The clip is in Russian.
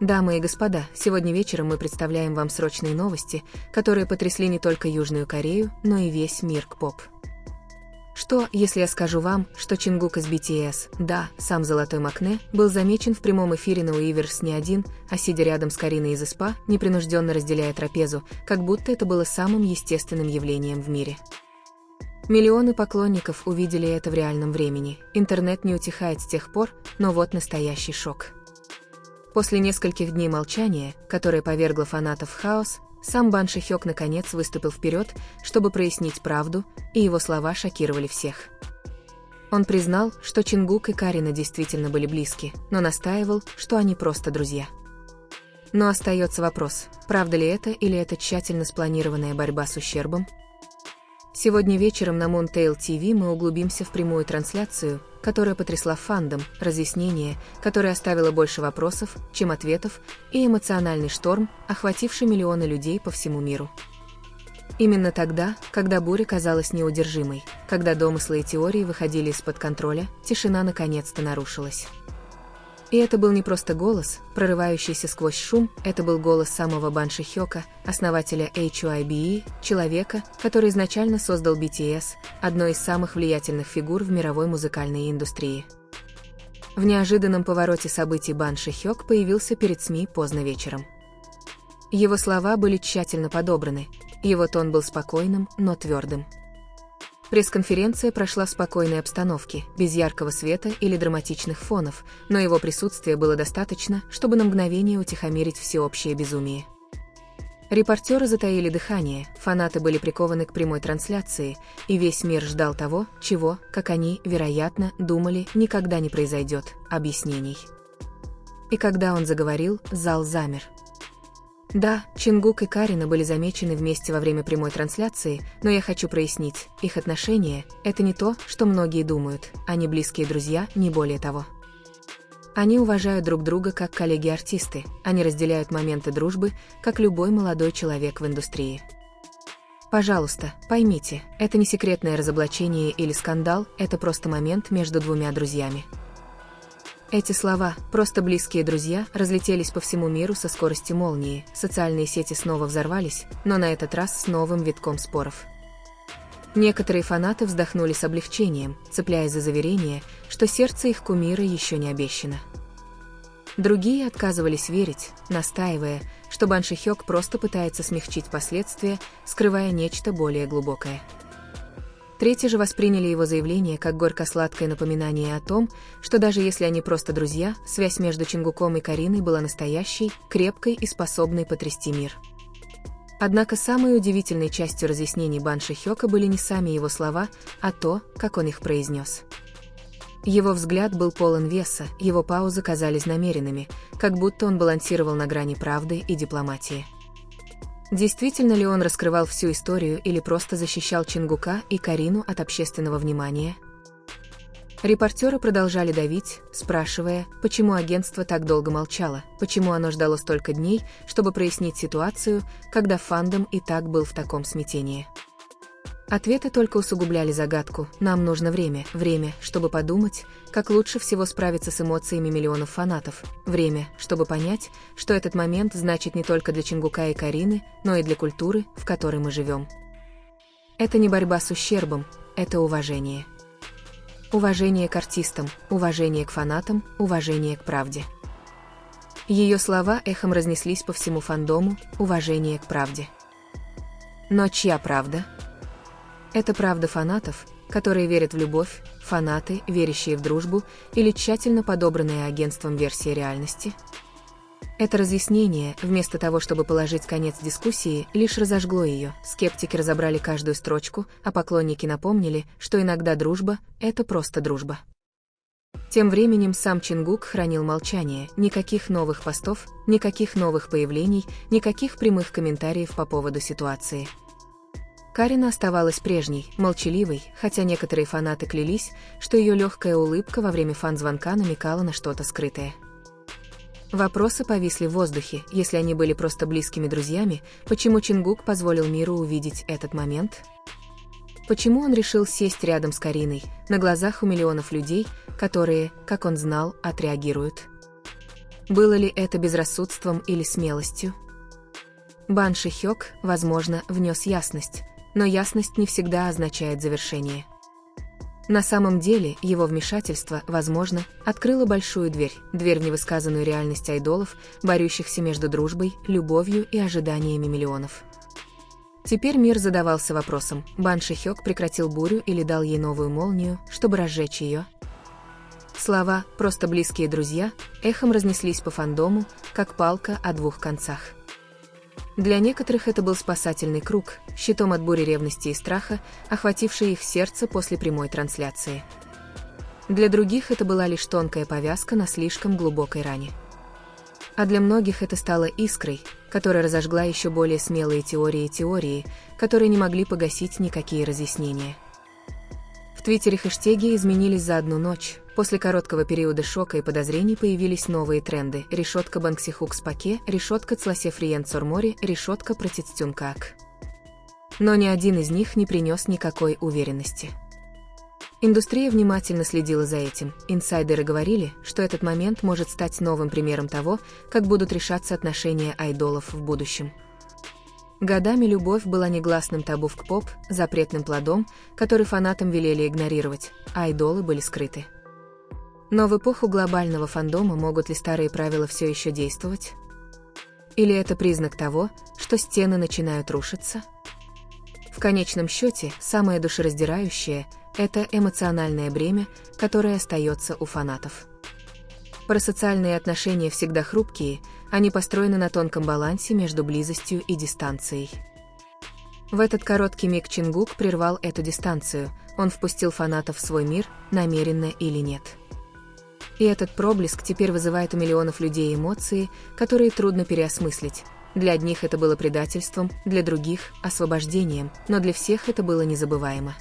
Дамы и господа, сегодня вечером мы представляем вам срочные новости, которые потрясли не только Южную Корею, но и весь мир К-поп. Что, если я скажу вам, что Чингук из BTS, да, сам Золотой Макне, был замечен в прямом эфире на Уиверс не один, а сидя рядом с Кариной из СПА, непринужденно разделяя трапезу, как будто это было самым естественным явлением в мире. Миллионы поклонников увидели это в реальном времени, интернет не утихает с тех пор, но вот настоящий шок. После нескольких дней молчания, которое повергло фанатов в хаос, сам Бан Ши-хёк наконец выступил вперед, чтобы прояснить правду, и его слова шокировали всех. Он признал, что Чингук и Карина действительно были близки, но настаивал, что они просто друзья. Но остается вопрос, правда ли это или это тщательно спланированная борьба с ущербом? Сегодня вечером на Moontail TV мы углубимся в прямую трансляцию, которая потрясла фандом, разъяснение, которое оставило больше вопросов, чем ответов, и эмоциональный шторм, охвативший миллионы людей по всему миру. Именно тогда, когда буря казалась неудержимой, когда домыслы и теории выходили из-под контроля, тишина наконец-то нарушилась. И это был не просто голос, прорывающийся сквозь шум, это был голос самого Бан Ши-хёка, основателя HYBE, человека, который изначально создал BTS, одной из самых влиятельных фигур в мировой музыкальной индустрии. В неожиданном повороте событий Бан Ши-хёк появился перед СМИ поздно вечером. Его слова были тщательно подобраны, его тон был спокойным, но твердым. Пресс-конференция прошла в спокойной обстановке, без яркого света или драматичных фонов, но его присутствия было достаточно, чтобы на мгновение утихомирить всеобщее безумие. Репортеры затаили дыхание, фанаты были прикованы к прямой трансляции, и весь мир ждал того, чего, как они, вероятно, думали, никогда не произойдет – объяснений. И когда он заговорил, зал замер. Да, Чингук и Карина были замечены вместе во время прямой трансляции, но я хочу прояснить, их отношения – это не то, что многие думают, они близкие друзья, не более того. Они уважают друг друга как коллеги-артисты, они разделяют моменты дружбы, как любой молодой человек в индустрии. Пожалуйста, поймите, это не секретное разоблачение или скандал, это просто момент между двумя друзьями. Эти слова, просто близкие друзья, разлетелись по всему миру со скоростью молнии, социальные сети снова взорвались, но на этот раз с новым витком споров. Некоторые фанаты вздохнули с облегчением, цепляясь за заверение, что сердце их кумира еще не обещано. Другие отказывались верить, настаивая, что Бан Ши-хёк просто пытается смягчить последствия, скрывая нечто более глубокое. Третьи же восприняли его заявление как горько-сладкое напоминание о том, что даже если они просто друзья, связь между Чингуком и Кариной была настоящей, крепкой и способной потрясти мир. Однако самой удивительной частью разъяснений Бан Ши-хёка были не сами его слова, а то, как он их произнес. Его взгляд был полон веса, его паузы казались намеренными, как будто он балансировал на грани правды и дипломатии. Действительно ли он раскрывал всю историю или просто защищал Чингука и Карину от общественного внимания? Репортеры продолжали давить, спрашивая, почему агентство так долго молчало, почему оно ждало столько дней, чтобы прояснить ситуацию, когда фандом и так был в таком смятении. Ответы только усугубляли загадку, нам нужно время, чтобы подумать, как лучше всего справиться с эмоциями миллионов фанатов, время, чтобы понять, что этот момент значит не только для Чингука и Карины, но и для культуры, в которой мы живем. Это не борьба с ущербом, это уважение. Уважение к артистам, уважение к фанатам, уважение к правде. Ее слова эхом разнеслись по всему фандому, уважение к правде. Но чья правда? Это правда фанатов, которые верят в любовь, фанаты, верящие в дружбу, или тщательно подобранная агентством версия реальности? Это разъяснение, вместо того, чтобы положить конец дискуссии, лишь разожгло ее. Скептики разобрали каждую строчку, а поклонники напомнили, что иногда дружба – это просто дружба. Тем временем сам Чингук хранил молчание, никаких новых постов, никаких новых появлений, никаких прямых комментариев по поводу ситуации. Карина оставалась прежней, молчаливой, хотя некоторые фанаты клялись, что ее легкая улыбка во время фан-звонка намекала на что-то скрытое. Вопросы повисли в воздухе, если они были просто близкими друзьями, почему Чингук позволил миру увидеть этот момент? Почему он решил сесть рядом с Кариной, на глазах у миллионов людей, которые, как он знал, отреагируют? Было ли это безрассудством или смелостью? Бан Ши-хёк, возможно, внес ясность, но ясность не всегда означает завершение. На самом деле, его вмешательство, возможно, открыло большую дверь в невысказанную реальность айдолов, борющихся между дружбой, любовью и ожиданиями миллионов. Теперь мир задавался вопросом: Бан Ши-хёк прекратил бурю или дал ей новую молнию, чтобы разжечь ее? Слова «просто близкие друзья» эхом разнеслись по фандому, как палка о двух концах. Для некоторых это был спасательный круг, щитом от бури ревности и страха, охватившей их сердце после прямой трансляции. Для других это была лишь тонкая повязка на слишком глубокой ране. А для многих это стало искрой, которая разожгла еще более смелые теории, которые не могли погасить никакие разъяснения. В Твиттере хэштеги изменились за одну ночь. После короткого периода шока и подозрений появились новые тренды: решетка Бангсихук Спаке, решетка Цласефриен Цормори, решетка Протицтюнкак. Но ни один из них не принес никакой уверенности. Индустрия внимательно следила за этим. Инсайдеры говорили, что этот момент может стать новым примером того, как будут решаться отношения айдолов в будущем. Годами любовь была негласным табу в К-поп, запретным плодом, который фанатам велели игнорировать, а айдолы были скрыты. Но в эпоху глобального фандома могут ли старые правила все еще действовать? Или это признак того, что стены начинают рушиться? В конечном счете, самое душераздирающее – это эмоциональное бремя, которое остается у фанатов. Парасоциальные отношения всегда хрупкие, они построены на тонком балансе между близостью и дистанцией. В этот короткий миг Чингук прервал эту дистанцию, он впустил фанатов в свой мир, намеренно или нет. И этот проблеск теперь вызывает у миллионов людей эмоции, которые трудно переосмыслить. Для одних это было предательством, для других – освобождением, но для всех это было незабываемо.